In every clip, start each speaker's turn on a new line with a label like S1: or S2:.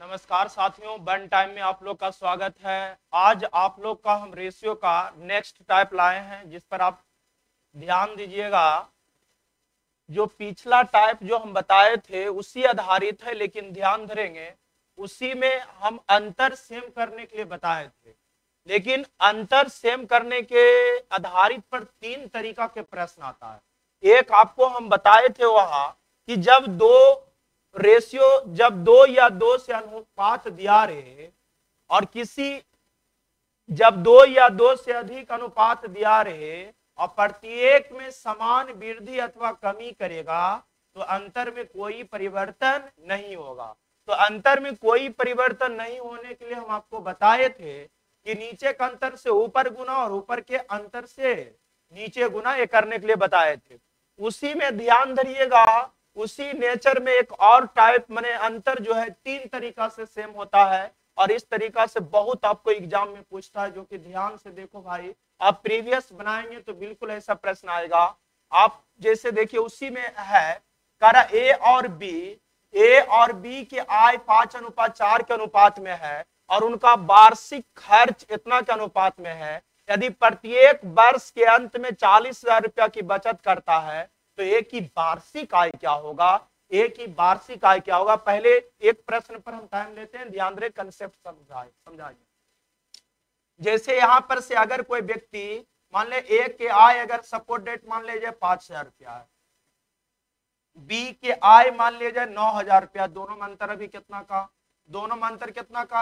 S1: नमस्कार साथियों, one time में आप लोग का स्वागत है। आज आप लोग का हम रेशियो का नेक्स्ट टाइप लाए हैं, जिस पर आप ध्यान दीजिएगा। जो पिछला टाइप जो हम बताए थे उसी आधारित है, लेकिन ध्यान धरेंगे उसी में हम अंतर सेम करने के लिए बताए थे। लेकिन अंतर सेम करने के आधारित पर तीन तरीका के प्रश्न आता है। एक आपको हम बताए थे वहां कि जब दो या दो से अनुपात दिया रहे और जब दो या दो से अधिक अनुपात दिया रहे और प्रत्येक में समान वृद्धि अथवा कमी करेगा तो अंतर में कोई परिवर्तन नहीं होगा। तो अंतर में कोई परिवर्तन नहीं होने के लिए हम आपको बताए थे कि नीचे का अंतर से ऊपर गुना और ऊपर के अंतर से नीचे गुना, ये करने के लिए बताए थे। उसी में ध्यान धरिएगा, उसी नेचर में एक और टाइप माने अंतर जो है तीन तरीका से सेम होता है और इस तरीका से बहुत आपको एग्जाम में पूछता है, जो कि ध्यान से देखो भाई। आप प्रीवियस बनाएंगे तो बिल्कुल ऐसा प्रश्न आएगा। आप जैसे देखिए उसी में है करा ए और बी के आय 5:4 के अनुपात में है और उनका वार्षिक खर्च इतना के अनुपात में है। यदि प्रत्येक वर्ष के अंत में 40,000 रुपया की बचत करता है तो एक ही वार्षिक आय क्या होगा? पहले एक प्रश्न पर हम टाइम लेते हैं, ध्यान दें, कंसेप्ट समझाइए। जैसे यहां पर से अगर कोई व्यक्ति मान ले ए के आय अगर सपोर्ट डेट मान लीजिए 5,000 रुपया है, बी के आय मान लीजिए 9,000 रुपया, दोनों में अंतर अभी कितना का?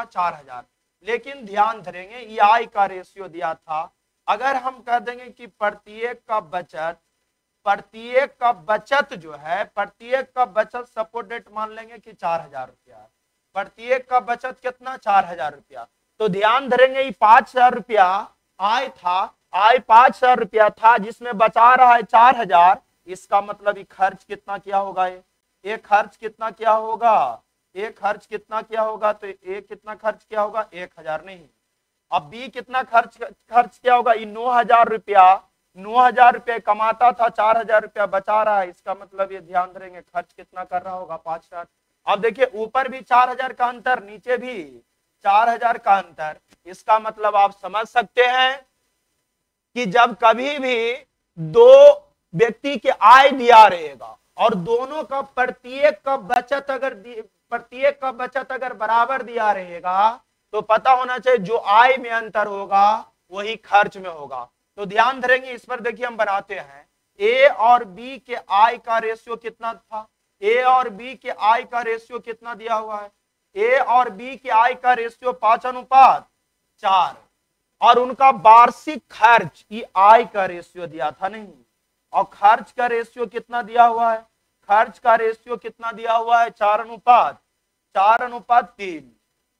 S1: 4,000। लेकिन ध्यान धरेंगे ये आय का रेशियो दिया था। अगर हम कह देंगे कि प्रत्येक का बचत सपोर्ट डेट मान लेंगे कि 4,000 रुपया, प्रत्येक का बचत कितना? 4,000 रुपया। तो ध्यान धरेंगे ये 5,000 रुपया आय 5,000 रुपया था जिसमें बचा रहा है 4,000। इसका मतलब ये खर्च कितना किया होगा? ये खर्च कितना किया होगा? तो ए कितना खर्च किया होगा? 1,000 नहीं। अब बी कितना खर्च किया होगा? ये 9,000 रुपया कमाता था, 4,000 रुपया बचा रहा है। इसका मतलब ये ध्यान धरेंगे खर्च कितना कर रहा होगा? 5,000। अब देखिए ऊपर भी 4,000 का अंतर, नीचे भी 4,000 का अंतर। इसका मतलब आप समझ सकते हैं कि जब कभी भी दो व्यक्ति के आय दिया रहेगा और दोनों का प्रत्येक का बचत अगर बराबर दिया रहेगा तो पता होना चाहिए जो आय में अंतर होगा वही खर्च में होगा। तो ध्यान धरेंगे इस पर, देखिए हम बनाते हैं ए और बी के आय का रेशियो कितना था? ए और बी के आय का रेशियो कितना दिया हुआ है? ए और बी के आय का रेशियो 5:4 और उनका वार्षिक खर्च ये आय का रेशियो दिया था नहीं, और खर्च का रेशियो कितना दिया हुआ है? 4:3।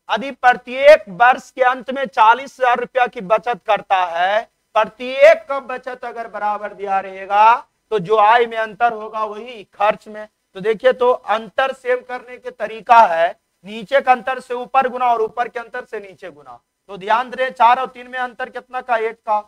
S1: यदि प्रत्येक वर्ष के अंत में 40,000 रुपया की बचत करता है, प्रत्येक का बचत अगर बराबर दिया रहेगा तो जो आय में अंतर होगा वही खर्च में। तो देखिए, तो अंतर सेम करने के तरीका है नीचे का अंतर से ऊपर गुना और ऊपर के अंतर से नीचे गुना। तो ध्यान दें 4 और 3 में अंतर कितना का? 1 का,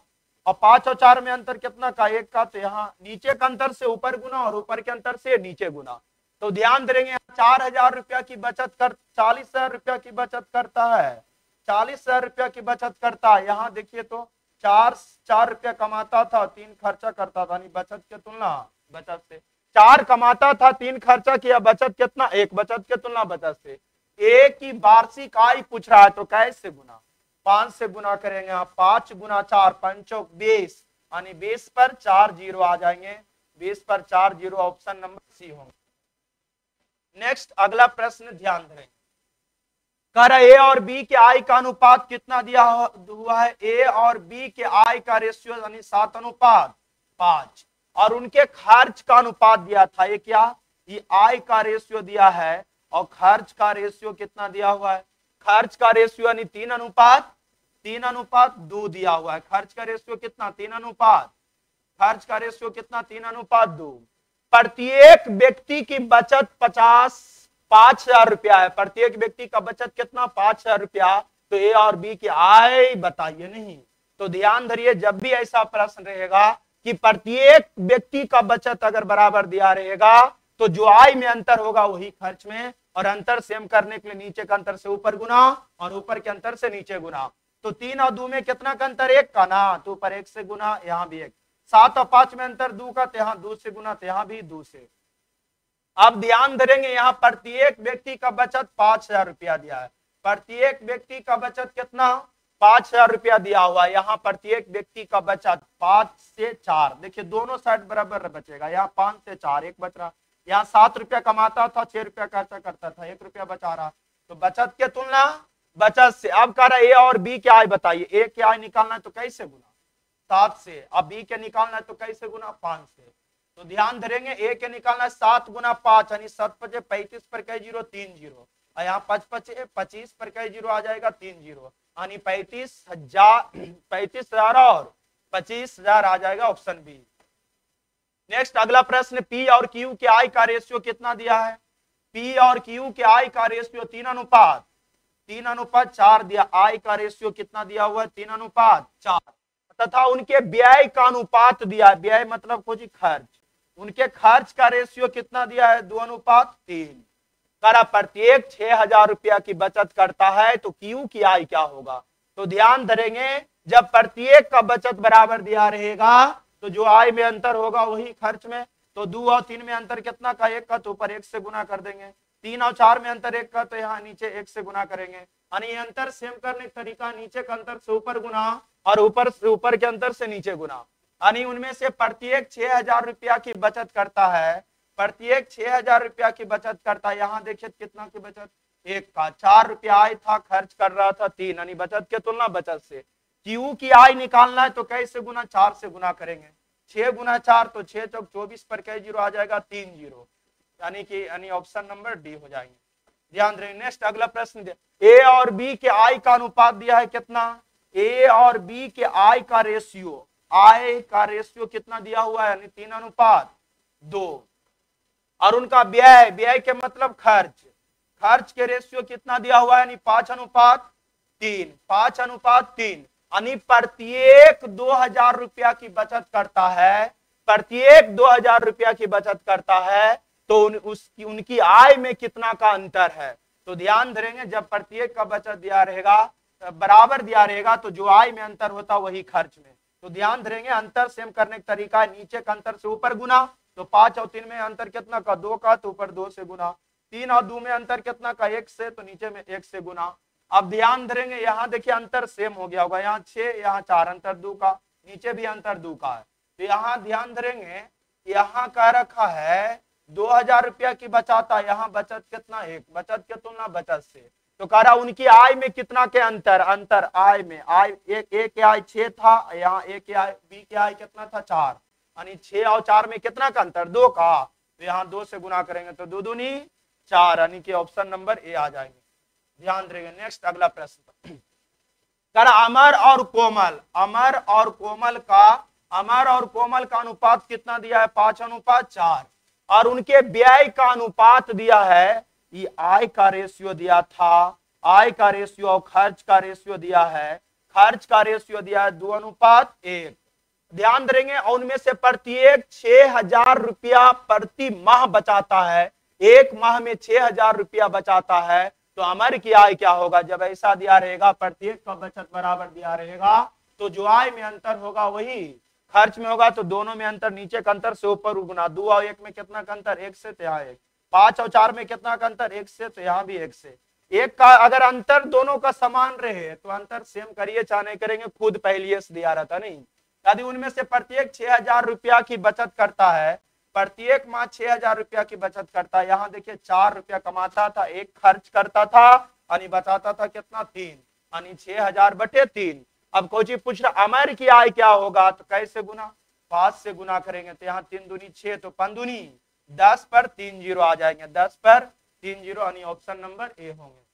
S1: और 5 और 4 में अंतर कितना का? 1 का। तो यहाँ नीचे का अंतर से ऊपर गुना और ऊपर के अंतर से नीचे गुना। तो ध्यान देंगे 4,000 रुपया की बचत कर 40,000 रुपया की बचत करता है, 40,000 रुपया की बचत करता है। यहाँ देखिए तो 4 रुपया कमाता था, 3 खर्चा करता था, नहीं बचत के तुलना बचत से। 4 कमाता था, 3 खर्चा किया, बचत कितना? 1, बचत के तुलना बचत से। एक की वार्षिक आय पूछ रहा है तो कैसे गुना? 5 से गुना करेंगे। 5 गुना 4 पंचों 20, यानी 20 पर 4 जीरो आ जाएंगे, 20 पर 4 जीरो, ऑप्शन नंबर सी होंगे। नेक्स्ट अगला प्रश्न ध्यान दें, कर ए और बी के आय का अनुपात कितना दिया हुआ है? ए और बी के आय का रेशियो यानी 7:5 और उनके खर्च का अनुपात दिया था। ये क्या? ये आय का रेशियो दिया है और खर्च का रेशियो कितना दिया हुआ है? खर्च का रेशियो यानी 3:2 दिया हुआ है। खर्च का रेशियो कितना? 3:2। प्रत्येक व्यक्ति की बचत 5,000 रुपया है। प्रत्येक व्यक्ति का बचत कितना? 5,000 रुपया। तो ए और बी की आय बताइए नहीं। तो ध्यान धरिए, जब भी ऐसा प्रश्न रहेगा कि प्रत्येक व्यक्ति का बचत अगर बराबर दिया रहेगा तो जो आय में अंतर होगा वही खर्च में और अंतर सेम करने के लिए नीचे का अंतर से ऊपर गुना और ऊपर के अंतर से नीचे गुना। तो 3 और 2 में कितना का अंतर, 1 का ना, तो ऊपर 1 से गुना, यहाँ भी 1। 7 और 5 में अंतर 2 का, तो यहाँ 2 से गुना, तो यहाँ भी 2 से। अब ध्यान देंगे यहाँ प्रत्येक व्यक्ति का बचत 5,000 रुपया दिया है। प्रत्येक व्यक्ति का बचत कितना, 5,000 रुपया दिया हुआ है। यहाँ प्रत्येक व्यक्ति का बचत 5 से 4, देखिए दोनों साइड बराबर बचेगा। यहाँ 5 से 4 1 बच रहा, यहाँ 7 रुपया कमाता था, 6 रुपया खर्चा करता था, 1 रुपया बचा रहा। तो बचत के तुलना बचत से। अब कह रहा है ए और बी क्या आय बताइए। ए के आय निकालना है तो कैसे गुना, 7 से। अब बी के निकालना है तो कैसे गुना, 5 से। तो ध्यान धरेंगे ए के निकालना है 7 गुना 5 यानी 7 पचे 35 पर कई जीरो 3 जीरो, और यहाँ 5 पचे 25 पर कई जीरो आ जाएगा 3 जीरो, यानी 35,000 और 25,000 आ जाएगा ऑप्शन बी। नेक्स्ट अगला प्रश्न, पी और क्यू के आई का रेशियो कितना दिया है। पी और क्यू के आई का रेशियो 3:4 दिया। आई का रेशियो कितना दिया हुआ है, 3:4, तथा उनके व्यय का अनुपात दिया। व्यय मतलब कुछ खर्च, उनके खर्च का रेशियो कितना दिया है, 2:3। करा प्रत्येक 6,000 रुपया की बचत करता है तो क्यू की आय क्या होगा। तो ध्यान धरेंगे जब प्रत्येक का बचत बराबर दिया रहेगा तो जो आय में अंतर होगा वही खर्च में। तो 2 और 3 में अंतर कितना का, 1 का, तो ऊपर 1 से गुना कर देंगे। 3 और 4 में अंतर 1 का, तो यहाँ नीचे 1 से गुना करेंगे। यानी अंतर सेम करने का तरीका, नीचे का अंतर से ऊपर गुना और ऊपर के अंतर से नीचे गुना। यानी उनमें से प्रत्येक 6,000 रुपया की बचत करता है, प्रत्येक 6,000 रुपया की बचत करता है। यहाँ देखिए कितना की बचत, 1 का, 4 रुपया आय था, खर्च कर रहा था 3, यानी बचत के तुलना बचत से। क्यू की आय निकालना है तो कैसे गुना, 4 से गुना करेंगे। 6 गुना 4 तो 6 चौक 24 पर कई जीरो आ जाएगा, 3 जीरो, यानी ऑप्शन नंबर डी हो जाएंगे। ध्यान दें। नेक्स्ट अगला प्रश्न, ए और बी के आय का अनुपात दिया है कितना। ए और बी के आय का रेशियो, आय का रेशियो कितना दिया हुआ है, यानी 3:2। और उनका व्यय, व्यय के मतलब खर्च, खर्च के रेशियो कितना दिया हुआ है, यानी 5:3। 5:3 यानी प्रत्येक 2,000 रुपया की बचत करता है, प्रत्येक 2,000 रुपया की बचत करता है तो उनकी आय में कितना का अंतर है। तो ध्यान धरेंगे जब प्रत्येक का बचत दिया रहेगा, बराबर दिया रहेगा, तो जो आय में अंतर होता वही खर्च में। तो ध्यान धरेंगे अंतर सेम करने का तरीका है, नीचे का अंतर से ऊपर गुना। तो 5 और 3 में अंतर कितना का, 2 का, तो ऊपर 2 से गुना। 3 और 2 में अंतर कितना का, 1 से, तो नीचे में 1 से गुना। अब ध्यान धरेंगे यहाँ देखिए अंतर सेम हो गया होगा, यहाँ 6 यहाँ 4, अंतर 2 का, नीचे भी अंतर 2 का है। तो यहाँ ध्यान धरेंगे, यहाँ कह रखा है 2,000 रुपया की बचाता, यहाँ बचत कितना, 1, बचत के तुलना बचत से। तो कह रहा उनकी आय में कितना के अंतर, अंतर आय में, आय एक के आय 6 था, यहाँ ए के आय, बी के आय कितना था, 4, यानी 6 और 4 में कितना का अंतर, 2 का, तो यहाँ 2 से गुना करेंगे तो 2 दूनी 4, यानी कि ऑप्शन नंबर ए आ जाएंगे। ध्यान देंगे। नेक्स्ट अगला प्रश्न, कर अमर और कोमल, अमर और कोमल का अनुपात कितना दिया है, 5:4। और उनके व्यय का अनुपात दिया है, ये आय का रेशियो दिया था, आय का रेशियो और खर्च का रेशियो दिया है, खर्च का रेशियो दिया है 2:1। ध्यान देंगे और उनमें से प्रत्येक 6,000 रुपया प्रति माह बचाता है, एक माह में 6,000 रुपया बचाता है। तो अमर की आय क्या होगा, जब ऐसा दिया रहेगा प्रत्येक का बचत बराबर दिया रहेगा तो जो आय में अंतर होगा वही खर्च में होगा। तो दोनों में अंतर, नीचे का अंतर से ऊपर गुना। 2 और 1 में कितना का अंतर, 1 से, तो यहाँ 1। 5 और 4 में कितना का अंतर, 1 से, तो यहाँ भी 1 से। 1 का अगर अंतर दोनों का समान रहे तो अंतर सेम करिए, चाहे नहीं करेंगे, खुद पहले से दिया रहता नहीं। यदि उनमें से प्रत्येक 6,000 रुपया की बचत करता है, प्रत्येक माह 6,000 रुपया की बचत करता है। यहाँ देखिए 4 रुपया कमाता था, 1 खर्च करता था, यानी बचाता था कितना, 3, यानी 6,000/3। अब कोई पूछ रहा अमर की आय क्या होगा, तो कैसे गुना, 5 से गुना करेंगे। तो यहाँ 3 दूनी 6, तो 5 दूनी 10 पर 3 जीरो आ जाएंगे, 10 पर 3 जीरो, यानी ऑप्शन नंबर ए होंगे।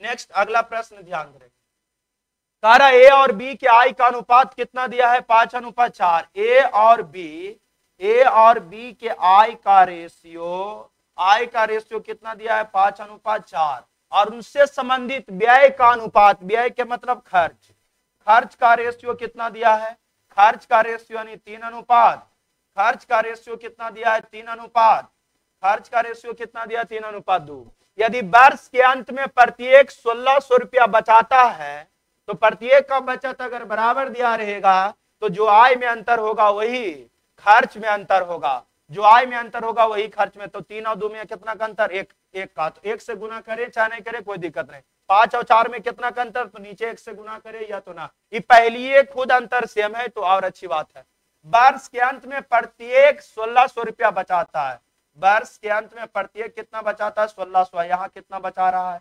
S1: नेक्स्ट अगला प्रश्न ध्यान देंगे, सारा ए और बी के आय का अनुपात कितना दिया है, 5:4। ए और बी के आय का रेशियो कितना दिया है, 5:4। और उनसे संबंधित व्यय का अनुपात, व्यय के मतलब खर्च, खर्च का रेशियो कितना दिया है, खर्च का रेशियो यानी 3 अनुपात, खर्च का रेशियो कितना दिया है, 3 अनुपात, खर्च का रेशियो कितना दिया 3:2। यदि वर्ष के अंत में प्रत्येक 1600 रुपया बचाता है तो प्रत्येक का बचत अगर बराबर दिया रहेगा तो जो आय में अंतर होगा वही खर्च में अंतर होगा, जो आय में अंतर होगा वही खर्च में। तो 3 और 2 में कितना का अंतर, एक का, तो 1 से गुना करे चाहे नहीं करे कोई दिक्कत नहीं। 5 और 4 में कितना का अंतर, तो नीचे 1 से गुना करे या तो ना, ये पहली खुद अंतर सेम है तो और अच्छी बात है। वर्ष के अंत में प्रत्येक 1600 रुपया बचाता है, वर्ष के अंत में प्रत्येक कितना बचाता है 1600। यहाँ कितना बचा रहा है,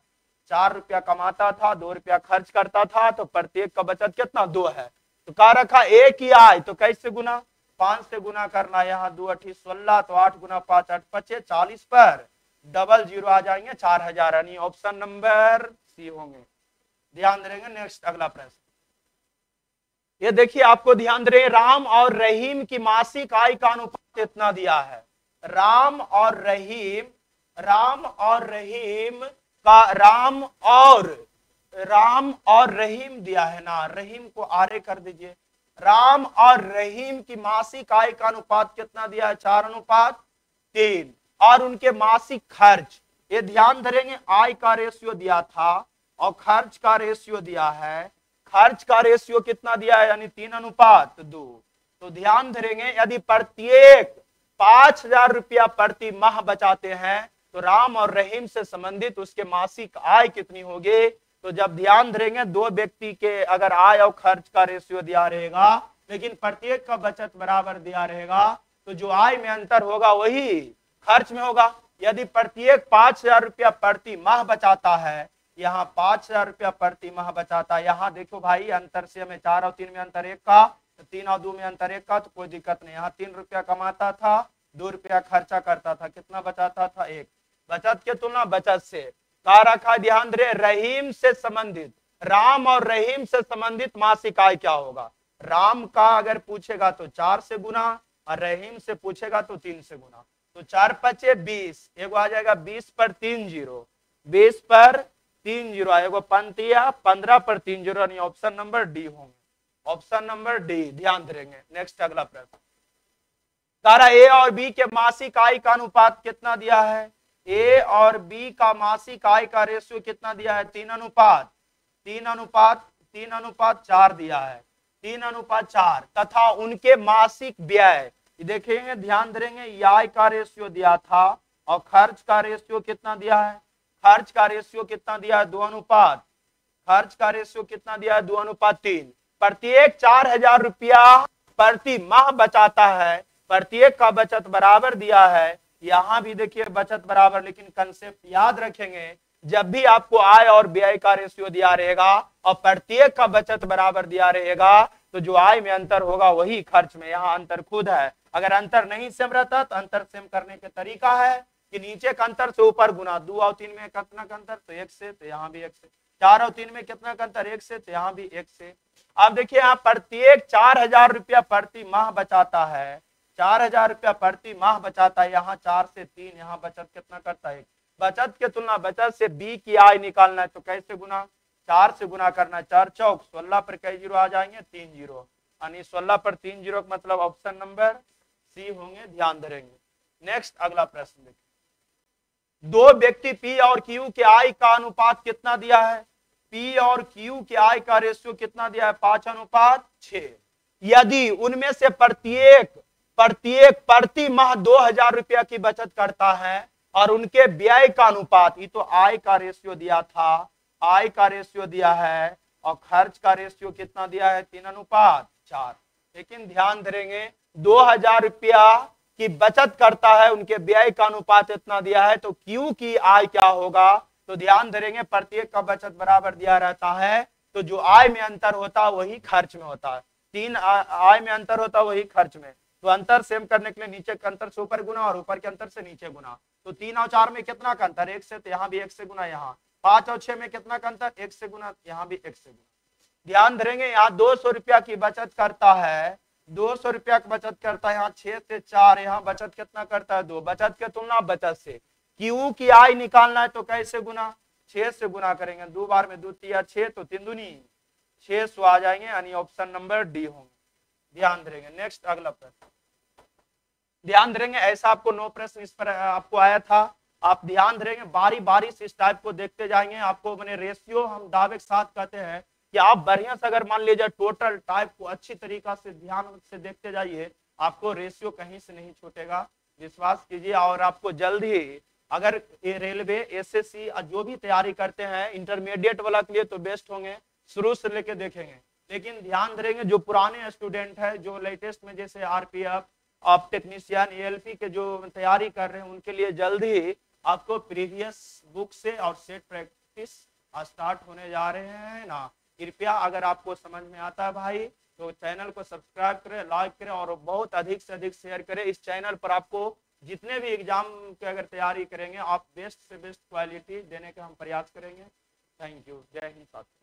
S1: 4 रुपया कमाता था 2 रुपया खर्च करता था, तो प्रत्येक का बचत कितना 2 है। तो कहा रखा एक ही आय तो कैसे गुना, 5 से गुना करना, यहाँ 2 8 16, तो 8 गुना 5 8 5 40 पर डबल जीरो आ जाएंगे 4000, यानी ऑप्शन नंबर सी होंगे। ध्यान देंगे। नेक्स्ट अगला प्रश्न, ये देखिए आपको ध्यान दे, राम और रहीम की मासिक आय का अनुपात इतना दिया है। राम और रहीम का राम और रहीम दिया है ना, रहीम को आरे कर दीजिए। राम और रहीम की मासिक आय का अनुपात कितना दिया है 4:3, और उनके मासिक खर्च, ये ध्यान धरेंगे, आय का रेशियो दिया था और खर्च का रेशियो दिया है। खर्च का रेशियो कितना दिया है, यानी 3:2। तो ध्यान धरेंगे, यदि प्रत्येक 5000 रुपया प्रति माह बचाते हैं तो राम और रहीम से संबंधित उसके मासिक आय कितनी होगी। तो जब ध्यान धरेंगे, दो व्यक्ति के अगर आय और खर्च का रेशियो दिया रहेगा लेकिन प्रत्येक का बचत बराबर दिया रहेगा, तो जो आय में अंतर होगा वही खर्च में होगा। यदि प्रत्येक 5000 रुपया प्रति माह बचाता है, यहाँ 5000 रुपया प्रति माह बचाता है, यहाँ देखो भाई अंतर से हमें 4 और 3 में अंतर 1 का, तो 3 और 2 में अंतर 1 का, तो कोई दिक्कत नहीं। यहाँ 3 रुपया कमाता था 2 रुपया खर्चा करता था, कितना बचाता था 1। बचत के तुलना बचत से कहा रखा, ध्यान दे, रहीम से संबंधित, राम और रहीम से संबंधित मासिक आय क्या होगा। राम का अगर पूछेगा तो 4 से गुना और रहीम से पूछेगा तो 3 से गुना। तो 4 5 20, एगो आ जाएगा 20 पर 3 जीरो, 20 पर 3 जीरो आएगा पंतिया, 15 पर 3 जीरो, यानी ऑप्शन नंबर डी होंगे, ऑप्शन नंबर डी। ध्यान देंगे। नेक्स्ट अगला प्रश्न, तारा ए और बी के मासिक आय का अनुपात कितना दिया है। ए और बी का मासिक आय का रेशियो कितना दिया है 3:4 दिया है, 3:4, तथा उनके मासिक व्यय देखेंगे, ध्यान देंगे, आय का रेशियो दिया था और खर्च का रेशियो कितना दिया है, खर्च का रेशियो कितना दिया है 2 अनुपात, खर्च का रेशियो कितना दिया है 2:3। प्रत्येक 4000 रुपया प्रति माह बचाता है, प्रत्येक का बचत बराबर दिया है, यहां भी देखिए बचत बराबर, लेकिन कंसेप्ट याद रखेंगे, जब भी आपको आय और व्यय का रेशियो दिया रहेगा और प्रत्येक का बचत बराबर दिया रहेगा, तो जो आय में अंतर होगा वही खर्च में, यहाँ अंतर खुद है। अगर अंतर नहीं सेम रहता तो अंतर सेम करने के तरीका है कि नीचे का अंतर से ऊपर गुना, 2 और 3 में कितना का अंतर, तो 1 से, तो यहाँ भी 1 से, 4 और 3 में कितना का अंतर 1 से, तो यहाँ भी 1 से। अब देखिए यहाँ प्रत्येक 4000 रुपया प्रति माह बचाता है, 4000 रुपया प्रति माह बचाता है, यहाँ 4 से 3, यहाँ बचत कितना करता है, बचत के तुलना बचत से बी की आय निकालना है, तो कैसे गुना, 4 से गुना करना है, 4 चौक 16 पर कई जीरो आ जाएंगे 3 जीरो, यानी 16 पर 3 जीरो का मतलब ऑप्शन नंबर सी होंगे। ध्यान धरेंगे। नेक्स्ट अगला प्रश्न देखिए, दो व्यक्ति पी और क्यू के आय का अनुपात कितना दिया है, पी और क्यू के आय का रेशियो कितना दिया है 5:6। यदि उनमें से प्रत्येक प्रति माह 2000 रुपया की बचत करता है और उनके व्यय का अनुपात, ये तो आय का रेशियो दिया था, आय का रेशियो दिया है और खर्च का रेशियो कितना दिया है 3:4, लेकिन ध्यान देंगे 2000 रुपया की बचत करता है, उनके व्यय का अनुपात इतना दिया है, तो क्यू की आय क्या होगा। तो ध्यान देंगे, प्रत्येक का बचत बराबर दिया रहता है, तो जो आय में अंतर होता है वही खर्च में होता है, 3 आय में अंतर होता है वही खर्च में। तो अंतर सेम करने के लिए नीचे के अंतर से ऊपर गुना और ऊपर के अंतर से नीचे गुना, तो 3 और 4 में कितना का अंतर 1 से, तो यहाँ भी 1 से गुना, यहाँ 5 और 6 में कितना का अंतर 1 से गुना, यहाँ भी 1 से गुना। ध्यान देंगे, यहाँ 200 रुपया की बचत करता है, 200 रुपया की बचत करता है, यहाँ 6 से 4, यहाँ बचत कितना करता है 2, बचत के तुलना बचत से क्यू की आय निकालना है, तो कैसे गुना, 6 से गुना करेंगे, 2 बार में 2 तिया 6, तो 3 दूनी 600 आ जाएंगे, यानी ऑप्शन नंबर डी होंगे। ध्यान देंगे। नेक्स्ट अगला प्रश्न, ध्यान देंगे, ऐसा आपको 9 प्रश्न इस पर आपको आया था, आप ध्यान देंगे, बारी बारी से इस टाइप को देखते जाएंगे। आपको मैंने रेशियो हम दावे के साथ कहते हैं कि आप बढ़िया से अगर मान लीजिए टोटल टाइप को अच्छी तरीका से ध्यान से देखते जाइए, आपको रेशियो कहीं से नहीं छूटेगा, विश्वास कीजिए। और आपको जल्द ही अगर ये रेलवे एसएससी जो भी तैयारी करते हैं इंटरमीडिएट वाला के लिए तो बेस्ट होंगे, शुरू से लेके देखेंगे। लेकिन ध्यान देंगे जो पुराने स्टूडेंट है, जो लेटेस्ट में जैसे आरपीएफ आप टेक्नीशियन एएलपी के जो तैयारी कर रहे हैं, उनके लिए जल्द ही आपको प्रीवियस बुक से और सेट प्रैक्टिस स्टार्ट होने जा रहे हैं ना। कृपया अगर आपको समझ में आता है भाई तो चैनल को सब्सक्राइब करें, लाइक करें और बहुत अधिक से अधिक शेयर करें। इस चैनल पर आपको जितने भी एग्जाम की अगर तैयारी करेंगे, आप बेस्ट से बेस्ट क्वालिटी देने का हम प्रयास करेंगे। थैंक यू, जय हिंद साथियों।